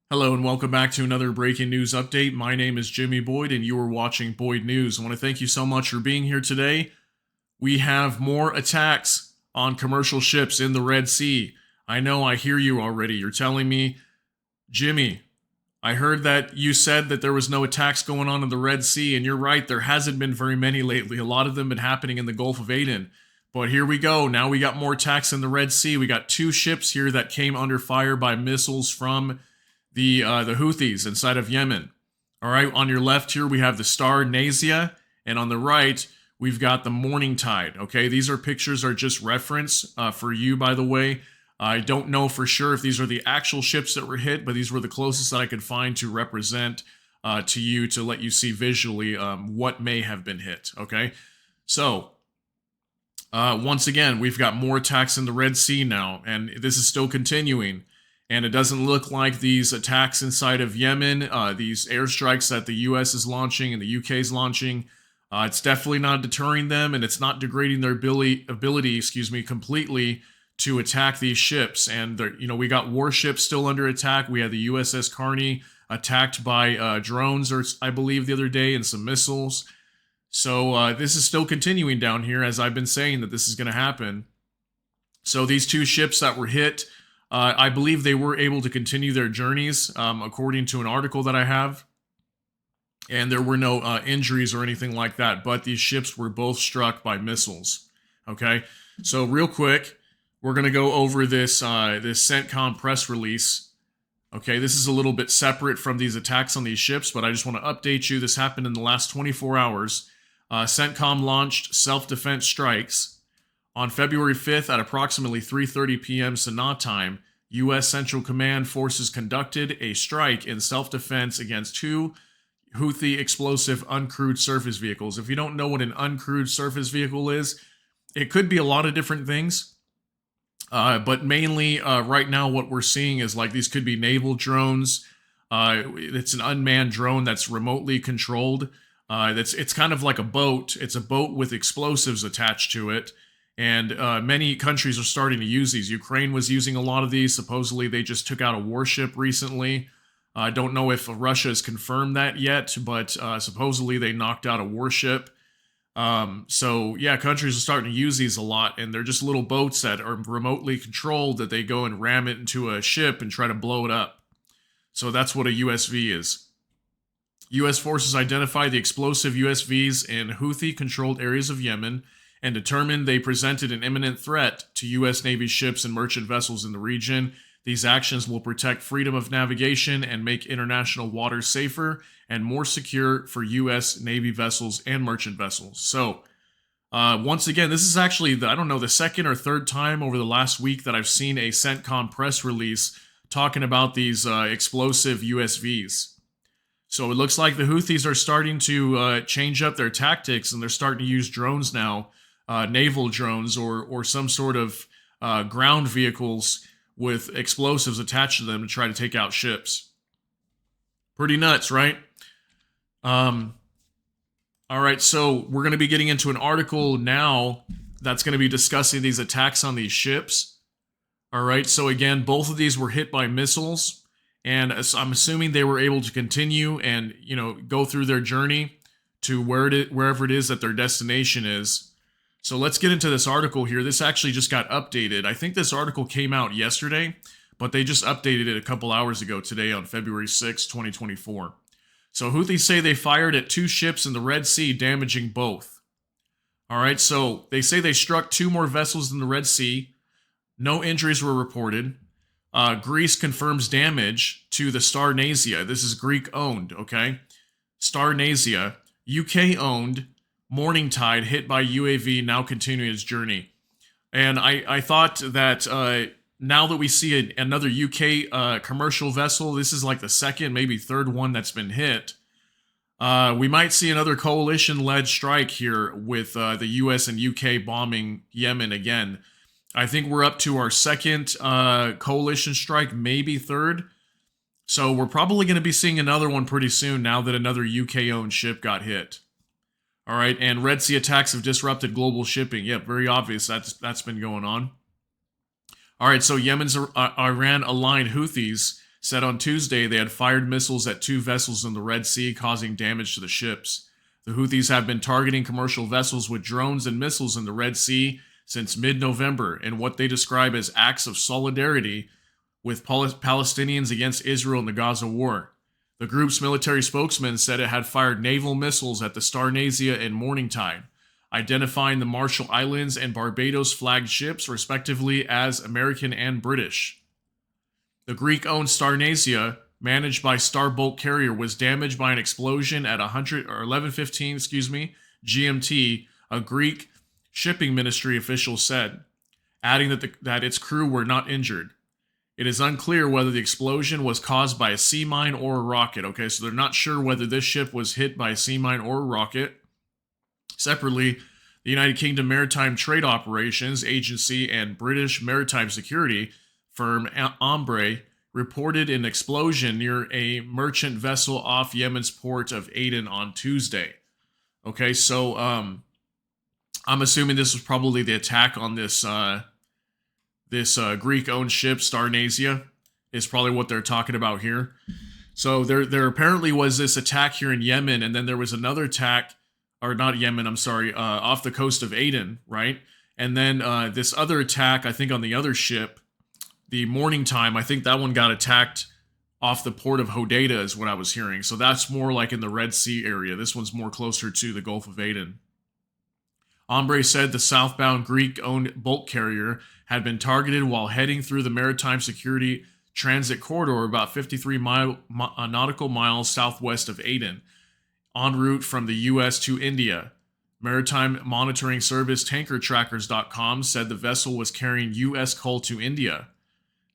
Hello and welcome back to another breaking news update. My name is Jimmy Boyd and you are watching Boyd News. I want to thank you so much for being here today. We have more attacks on commercial ships in the Red Sea. I know, I hear you already. You're telling me, Jimmy, I heard that you said that there was no attacks going on in the Red Sea, and you're right, there hasn't been very many lately. A lot of them been happening in the Gulf of Aden. But here we go. Now we got more attacks in the Red Sea. We got two ships here that came under fire by missiles from the Houthis inside of Yemen. All right, on your left here we have the star Nasia, and on the right we've got the morning tide. Okay, these are pictures are just reference for you, by the way. I don't know for sure if these are the actual ships that were hit, but these were the closest that I could find to represent to you to let you see visually what may have been hit. Okay, so once again, we've got more attacks in the Red Sea now, and this is still continuing. And it doesn't look like these attacks inside of Yemen, these airstrikes that the U.S. is launching and the U.K. is launching, it's definitely not deterring them, and it's not degrading their ability, completely to attack these ships. And we got warships still under attack. We had the USS Carney attacked by drones, or I believe the other day, and some missiles. So this is still continuing down here, as I've been saying that this is going to happen. So these two ships that were hit, I believe they were able to continue their journeys, according to an article that I have. And there were no injuries or anything like that, but these ships were both struck by missiles. Okay, so real quick, we're going to go over this CENTCOM press release. Okay, this is a little bit separate from these attacks on these ships, but I just want to update you. This happened in the last 24 hours. CENTCOM launched self-defense strikes. On February 5th at approximately 3:30 p.m. Sanaa time, U.S. Central Command forces conducted a strike in self-defense against two Houthi explosive uncrewed surface vehicles. If you don't know what an uncrewed surface vehicle is, it could be a lot of different things. But mainly right now what we're seeing is like these could be naval drones. It's an unmanned drone that's remotely controlled. It's kind of like a boat. It's a boat with explosives attached to it. And many countries are starting to use these. Ukraine was using a lot of these. Supposedly, they just took out a warship recently. I don't know if Russia has confirmed that yet, but supposedly they knocked out a warship. So, yeah, countries are starting to use these a lot, and they're just little boats that are remotely controlled that they go and ram it into a ship and try to blow it up. So that's what a USV is. U.S. forces identified the explosive USVs in Houthi-controlled areas of Yemen and determined they presented an imminent threat to U.S. Navy ships and merchant vessels in the region. These actions will protect freedom of navigation and make international waters safer and more secure for U.S. Navy vessels and merchant vessels. So, once again, this is actually, the second or third time over the last week that I've seen a CENTCOM press release talking about these explosive USVs. So it looks like the Houthis are starting to change up their tactics, and they're starting to use drones now. Naval drones or some sort of ground vehicles with explosives attached to them to try to take out ships. Pretty nuts, right? All right, so we're going to be getting into an article now that's going to be discussing these attacks on these ships. All right, so again, both of these were hit by missiles, and I'm assuming they were able to continue and go through their journey to wherever it is that their destination is. So let's get into this article here. This actually just got updated. I think this article came out yesterday, but they just updated it a couple hours ago today on February 6, 2024. So Houthis say they fired at two ships in the Red Sea, damaging both. All right, so they say they struck two more vessels in the Red Sea. No injuries were reported. Greece confirms damage to the Star Nasia. This is Greek-owned, okay? Star Nasia, UK-owned, Morning Tide hit by UAV, now continuing its journey. And I thought that now that we see another UK commercial vessel, this is like the second, maybe third one that's been hit. We might see another coalition-led strike here with the US and UK bombing Yemen again. I think we're up to our second coalition strike, maybe third. So we're probably going to be seeing another one pretty soon now that another UK-owned ship got hit. All right, and Red Sea attacks have disrupted global shipping. Yep, very obvious that's been going on. All right, so Yemen's Iran-aligned Houthis said on Tuesday they had fired missiles at 2 vessels in the Red Sea, causing damage to the ships. The Houthis have been targeting commercial vessels with drones and missiles in the Red Sea since mid-November in what they describe as acts of solidarity with Palestinians against Israel in the Gaza war. The group's military spokesman said it had fired naval missiles at the Star Nasia and Morningtide, identifying the Marshall Islands and Barbados flagged ships respectively as American and British. The Greek-owned Star Nasia, managed by Star Bulk Carrier, was damaged by an explosion at 11:15, GMT, a Greek shipping ministry official said, adding that its crew were not injured. It is unclear whether the explosion was caused by a sea mine or a rocket. Okay, so they're not sure whether this ship was hit by a sea mine or a rocket. Separately, the United Kingdom Maritime Trade Operations Agency and British maritime security firm Ombre reported an explosion near a merchant vessel off Yemen's port of Aden on Tuesday. Okay, so I'm assuming this was probably the attack on this Greek-owned ship, Star Nasia, is probably what they're talking about here. So there apparently was this attack here in Yemen, and then there was another attack, or not Yemen, I'm sorry, off the coast of Aden, right? And then this other attack, I think on the other ship, the Morningtime, I think that one got attacked off the port of Hodeidah is what I was hearing. So that's more like in the Red Sea area. This one's more closer to the Gulf of Aden. Ombre said the southbound Greek-owned bulk carrier had been targeted while heading through the Maritime Security Transit Corridor about 53 nautical miles southwest of Aden, en route from the U.S. to India. Maritime monitoring service TankerTrackers.com said the vessel was carrying U.S. coal to India.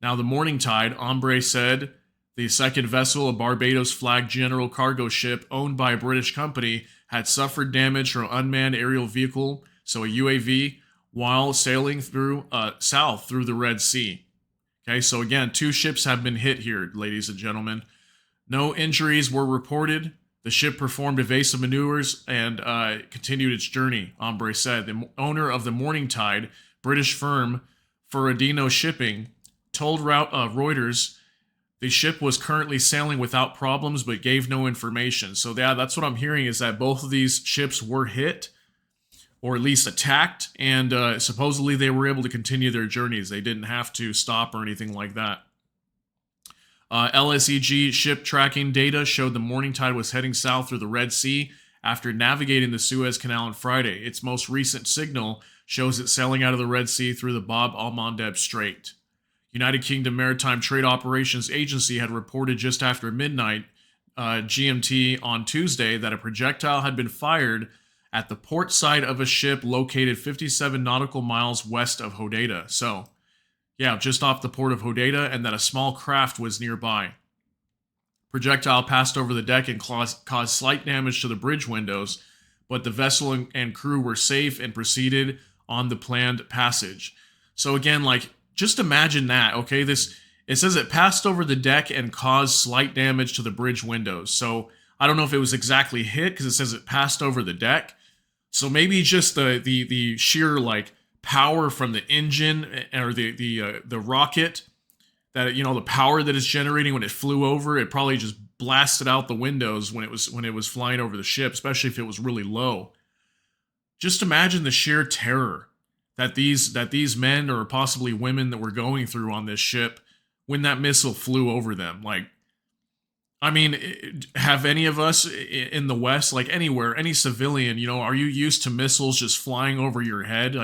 Now, the Morningtide, Ombre said the second vessel, a Barbados-flagged general cargo ship owned by a British company, had suffered damage from an unmanned aerial vehicle, so a UAV, while sailing south through the Red Sea. Okay, so again, 2 ships have been hit here, ladies and gentlemen. No injuries were reported. The ship performed evasive maneuvers and continued its journey, Ombre said. The owner of the Morningtide, British firm Ferradino Shipping, told Reuters the ship was currently sailing without problems but gave no information. So that's what I'm hearing, is that both of these ships were hit, or at least attacked, and supposedly they were able to continue their journeys. They didn't have to stop or anything like that. LSEG ship tracking data showed the Morningtide was heading south through the Red Sea after navigating the Suez Canal on Friday. Its most recent signal shows it sailing out of the Red Sea through the Bab al-Mandeb Strait. United Kingdom Maritime Trade Operations Agency had reported just after midnight GMT on Tuesday that a projectile had been fired at the port side of a ship located 57 nautical miles west of Hodeidah. So, yeah, just off the port of Hodeidah, and that a small craft was nearby. Projectile passed over the deck and caused slight damage to the bridge windows, but the vessel and crew were safe and proceeded on the planned passage. So again, just imagine that, okay? It says it passed over the deck and caused slight damage to the bridge windows. So I don't know if it was exactly hit, because it says it passed over the deck. So maybe just the sheer power from the engine, or the rocket, that the power that it's generating when it flew over, it probably just blasted out the windows when it was flying over the ship, especially if it was really low. Just imagine the sheer terror that these men, or possibly women, that were going through on this ship when that missile flew over them. Have any of us in the West, anywhere, any civilian, are you used to missiles just flying over your head?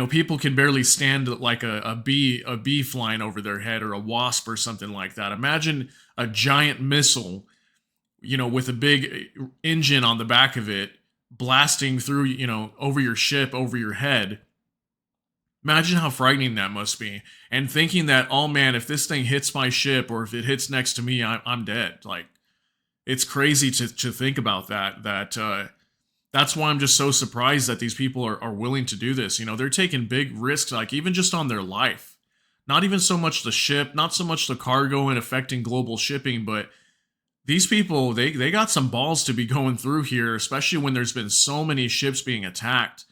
People can barely stand a bee flying over their head, or a wasp or something like that. Imagine a giant missile, with a big engine on the back of it, blasting through, over your ship, over your head. Imagine how frightening that must be. And thinking that, oh man, if this thing hits my ship, or if it hits next to me, I'm dead. It's crazy to think about that. That's why I'm just so surprised that these people are willing to do this. They're taking big risks, even just on their life. Not even so much the ship, not so much the cargo and affecting global shipping, but these people, they got some balls to be going through here, especially when there's been so many ships being attacked.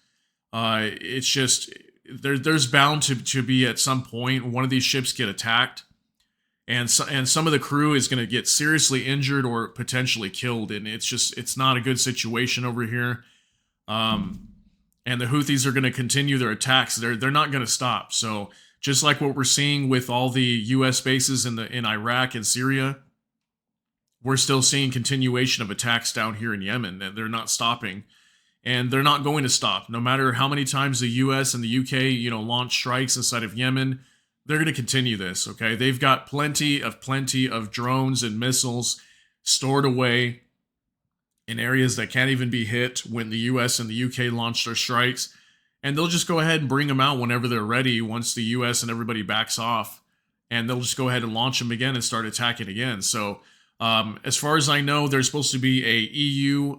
It's just, there's bound to be at some point one of these ships get attacked, and some of the crew is going to get seriously injured or potentially killed, and it's not a good situation over here. And the Houthis are going to continue their attacks. They're not going to stop. So just like what we're seeing with all the U.S. bases in Iraq and Syria, we're still seeing continuation of attacks down here in Yemen, and they're not stopping, and they're not going to stop. No matter how many times the U.S. and the U.K. launch strikes inside of Yemen, they're going to continue this. Okay, they've got plenty of drones and missiles stored away in areas that can't even be hit when the US and the UK launch their strikes. And they'll just go ahead and bring them out whenever they're ready, once the US and everybody backs off. And they'll just go ahead and launch them again and start attacking again. So as far as I know, there's supposed to be a EU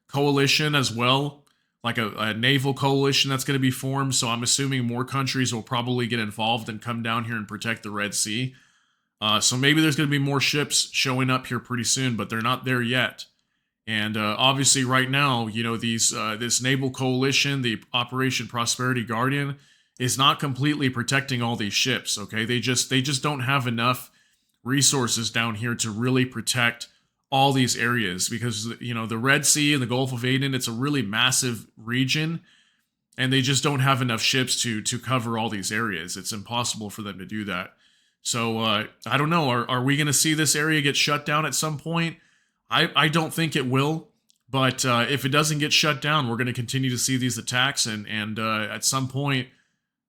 coalition as well, like a naval coalition that's going to be formed. So I'm assuming more countries will probably get involved and come down here and protect the Red Sea. So maybe there's going to be more ships showing up here pretty soon, but they're not there yet. And obviously right now, this naval coalition, the Operation Prosperity Guardian, is not completely protecting all these ships, okay? They just don't have enough resources down here to really protect all these areas, because, the Red Sea and the Gulf of Aden, it's a really massive region, and they just don't have enough ships to cover all these areas. It's impossible for them to do that. So I don't know. Are we going to see this area get shut down at some point? I don't think it will, but if it doesn't get shut down, we're going to continue to see these attacks, and at some point,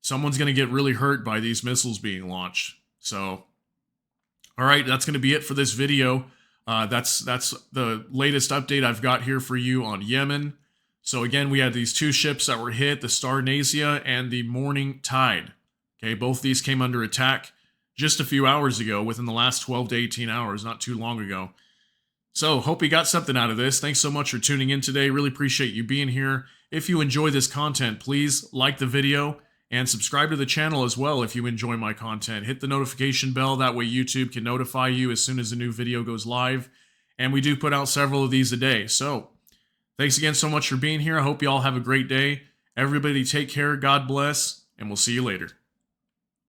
someone's going to get really hurt by these missiles being launched. So, all right, that's going to be it for this video. That's the latest update I've got here for you on Yemen. So again, we had these two ships that were hit, the Star Nasia and the Morning Tide. Okay, both these came under attack just a few hours ago, within the last 12 to 18 hours, not too long ago. So, hope you got something out of this. Thanks so much for tuning in today. Really appreciate you being here. If you enjoy this content, please like the video and subscribe to the channel as well if you enjoy my content. Hit the notification bell. That way YouTube can notify you as soon as a new video goes live. And we do put out several of these a day. So, thanks again so much for being here. I hope you all have a great day. Everybody take care. God bless. And we'll see you later.